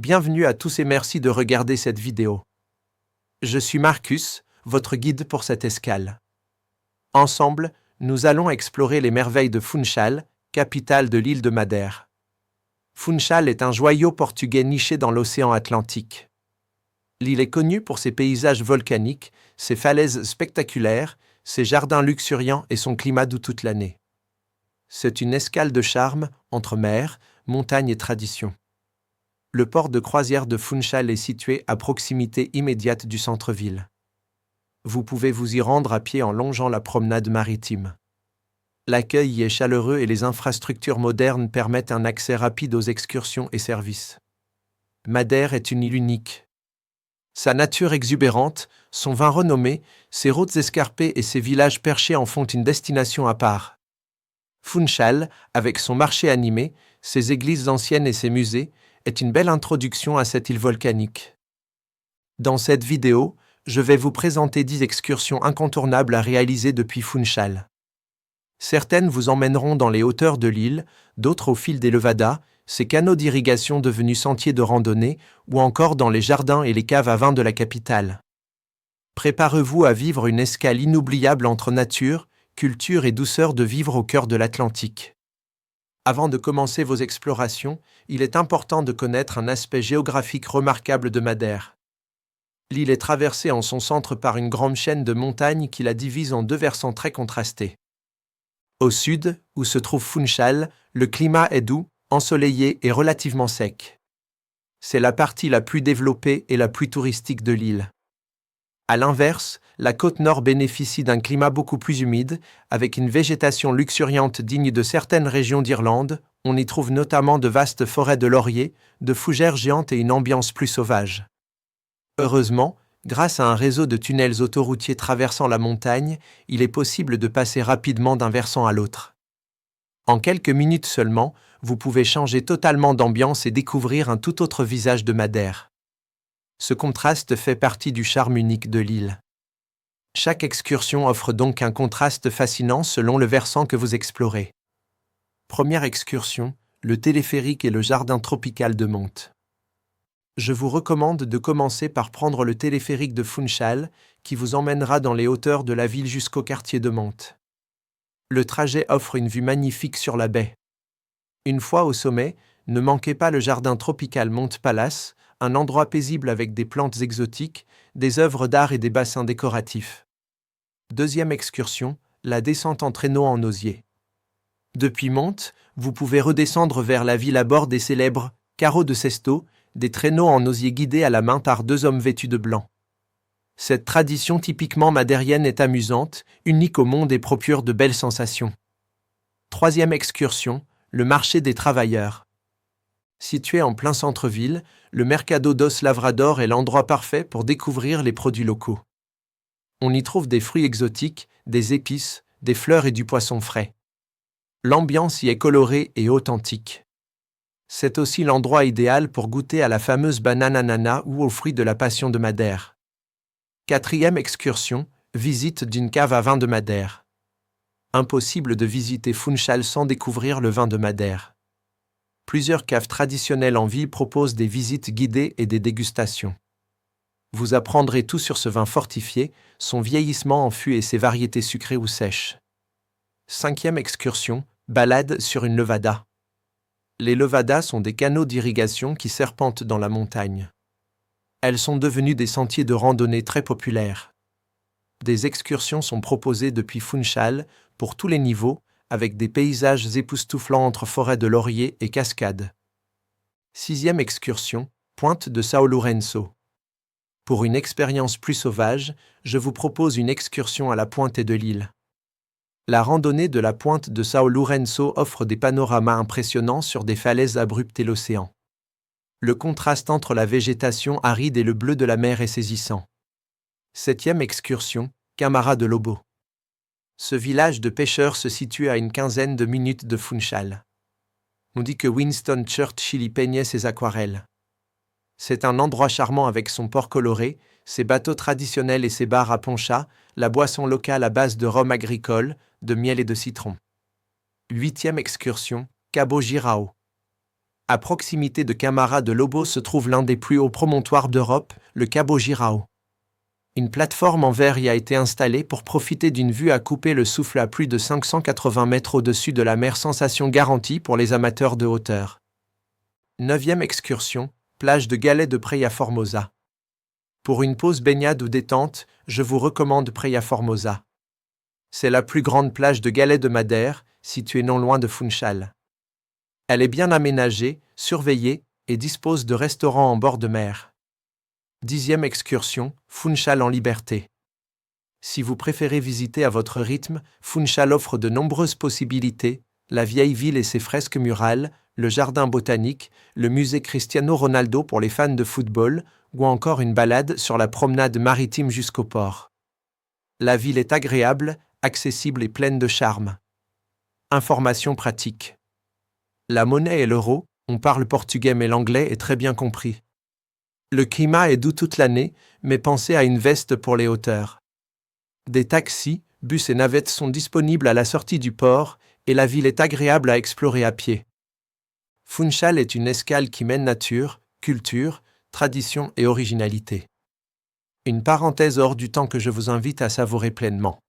Bienvenue à tous et merci de regarder cette vidéo. Je suis Marcus, votre guide pour cette escale. Ensemble, nous allons explorer les merveilles de Funchal, capitale de l'île de Madère. Funchal est un joyau portugais niché dans l'océan Atlantique. L'île est connue pour ses paysages volcaniques, ses falaises spectaculaires, ses jardins luxuriants et son climat doux toute l'année. C'est une escale de charme entre mer, montagne et tradition. Le port de croisière de Funchal est situé à proximité immédiate du centre-ville. Vous pouvez vous y rendre à pied en longeant la promenade maritime. L'accueil y est chaleureux et les infrastructures modernes permettent un accès rapide aux excursions et services. Madère est une île unique. Sa nature exubérante, son vin renommé, ses routes escarpées et ses villages perchés en font une destination à part. Funchal, avec son marché animé, ses églises anciennes et ses musées, est une belle introduction à cette île volcanique. Dans cette vidéo, je vais vous présenter 10 excursions incontournables à réaliser depuis Funchal. Certaines vous emmèneront dans les hauteurs de l'île, d'autres au fil des levadas, ces canaux d'irrigation devenus sentiers de randonnée, ou encore dans les jardins et les caves à vin de la capitale. Préparez-vous à vivre une escale inoubliable entre nature, culture et douceur de vivre au cœur de l'Atlantique. Avant de commencer vos explorations, il est important de connaître un aspect géographique remarquable de Madère. L'île est traversée en son centre par une grande chaîne de montagnes qui la divise en deux versants très contrastés. Au sud, où se trouve Funchal, le climat est doux, ensoleillé et relativement sec. C'est la partie la plus développée et la plus touristique de l'île. À l'inverse, la côte nord bénéficie d'un climat beaucoup plus humide, avec une végétation luxuriante digne de certaines régions d'Irlande. On y trouve notamment de vastes forêts de lauriers, de fougères géantes et une ambiance plus sauvage. Heureusement, grâce à un réseau de tunnels autoroutiers traversant la montagne, il est possible de passer rapidement d'un versant à l'autre. En quelques minutes seulement, vous pouvez changer totalement d'ambiance et découvrir un tout autre visage de Madère. Ce contraste fait partie du charme unique de l'île. Chaque excursion offre donc un contraste fascinant selon le versant que vous explorez. Première excursion, le téléphérique et le jardin tropical de Monte. Je vous recommande de commencer par prendre le téléphérique de Funchal, qui vous emmènera dans les hauteurs de la ville jusqu'au quartier de Monte. Le trajet offre une vue magnifique sur la baie. Une fois au sommet, ne manquez pas le jardin tropical Monte Palace, un endroit paisible avec des plantes exotiques, des œuvres d'art et des bassins décoratifs. Deuxième excursion, la descente en traîneau en osier. Depuis Monte, vous pouvez redescendre vers la ville à bord des célèbres carreaux de Sesto, des traîneaux en osier guidés à la main par deux hommes vêtus de blanc. Cette tradition typiquement madérienne est amusante, unique au monde et procure de belles sensations. Troisième excursion, le marché des travailleurs. Situé en plein centre-ville, le Mercado dos Lavrador est l'endroit parfait pour découvrir les produits locaux. On y trouve des fruits exotiques, des épices, des fleurs et du poisson frais. L'ambiance y est colorée et authentique. C'est aussi l'endroit idéal pour goûter à la fameuse banane ananas ou aux fruits de la passion de Madère. Quatrième excursion, visite d'une cave à vin de Madère. Impossible de visiter Funchal sans découvrir le vin de Madère. Plusieurs caves traditionnelles en ville proposent des visites guidées et des dégustations. Vous apprendrez tout sur ce vin fortifié, son vieillissement en fût et ses variétés sucrées ou sèches. Cinquième excursion, balade sur une levada. Les levadas sont des canaux d'irrigation qui serpentent dans la montagne. Elles sont devenues des sentiers de randonnée très populaires. Des excursions sont proposées depuis Funchal pour tous les niveaux, avec des paysages époustouflants entre forêts de lauriers et cascades. Sixième excursion, pointe de São Lourenço. Pour une expérience plus sauvage, je vous propose une excursion à la pointe de l'île. La randonnée de la pointe de São Lourenço offre des panoramas impressionnants sur des falaises abruptes et l'océan. Le contraste entre la végétation aride et le bleu de la mer est saisissant. Septième excursion, Câmara de Lobo. Ce village de pêcheurs se situe à une quinzaine de minutes de Funchal. On dit que Winston Churchill y peignait ses aquarelles. C'est un endroit charmant avec son port coloré, ses bateaux traditionnels et ses bars à poncha, la boisson locale à base de rhum agricole, de miel et de citron. Huitième excursion, Cabo Girao. À proximité de Camara de Lobo se trouve l'un des plus hauts promontoires d'Europe, le Cabo Girao. Une plateforme en verre y a été installée pour profiter d'une vue à couper le souffle à plus de 580 mètres au-dessus de la mer, sensation garantie pour les amateurs de hauteur. 9e excursion, plage de Galets de Praia Formosa. Pour une pause baignade ou détente, je vous recommande Praia Formosa. C'est la plus grande plage de Galets de Madère, située non loin de Funchal. Elle est bien aménagée, surveillée et dispose de restaurants en bord de mer. 10e excursion, Funchal en liberté. Si vous préférez visiter à votre rythme, Funchal offre de nombreuses possibilités, la vieille ville et ses fresques murales, le jardin botanique, le musée Cristiano Ronaldo pour les fans de football, ou encore une balade sur la promenade maritime jusqu'au port. La ville est agréable, accessible et pleine de charme. Informations pratiques. La monnaie est l'euro, on parle portugais mais l'anglais est très bien compris. Le climat est doux toute l'année, mais pensez à une veste pour les hauteurs. Des taxis, bus et navettes sont disponibles à la sortie du port, et la ville est agréable à explorer à pied. Funchal est une escale qui mène nature, culture, tradition et originalité. Une parenthèse hors du temps que je vous invite à savourer pleinement.